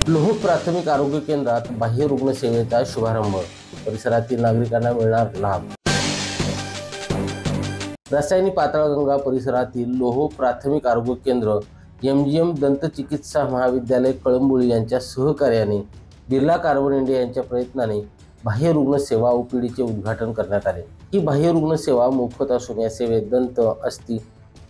लोह प्राथमिक आरोग्य केंद्रात बाह्य रुग्ण सेवेचा शुभारंभ, परिसरातील नागरिकांना मिळणार लाभ। रासायनिक पाताळगंगा परिसरातील लोह प्राथमिक आरोग्य केंद्र MGM दंतचिकित्सा महाविद्यालय कळंबोली यांच्या सहकार्याने बिर्ला कार्बन इंडिया यांच्या प्रयत्नाने बाह्य रुग्ण सेवा OPDचे उद्घाटन करण्यात आले। ही बाह्य रुग्ण सेवा मोफत असून या सेवेत दंत, अस्थि,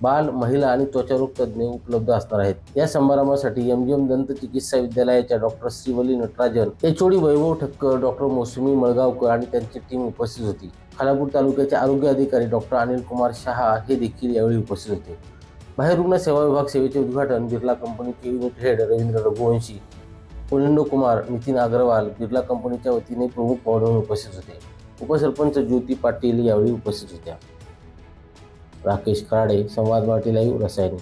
बाल, महिला आणि त्वचारोग तज्ञ उपलब्ध असणार आहेत। या समारंभासाठी MGM दंतचिकित्सा विद्यालयाच्या डॉक्टर श्रीवल्ली नटराजन, HOD वैभव ठक्कर, डॉक्टर मौसुमी मळगावकर आणि त्यांची टीम उपस्थित होती। खालापूर तालुक्याचे आरोग्य अधिकारी डॉक्टर अनिल कुमार शहा हे देखील यावेळी उपस्थित होते। बाह्य रुग्ण सेवा विभाग सेवेचे उद्घाटन बिर्ला कंपनीचे युनिट हेड रवींद्र रघुवंशी, पुलिंदो कुमार, नितीन अग्रवाल बिर्ला कंपनीच्या वतीने प्रमुख पाहुणे म्हणून उपस्थित होते। उपसरपंच ज्योती पाटील यावेळी उपस्थित होत्या। राकेश खराडे, संवाद मराठी लाईव्ह, रसायन।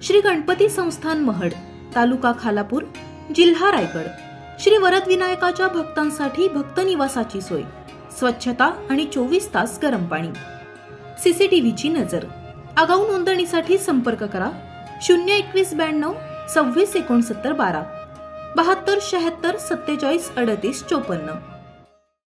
श्री गणपती संस्थान महड, तालुका खालापूर, जिल्हा रायगड। श्री वरद विनायकाच्या भक्तांसाठी भक्त निवासाची सोय, स्वच्छता आणि 24 तास गरम पाणी, CCTVची नजर। आगाऊ नोंदणीसाठी संपर्क करा 02192 26 69 12 72 76 47 38 54।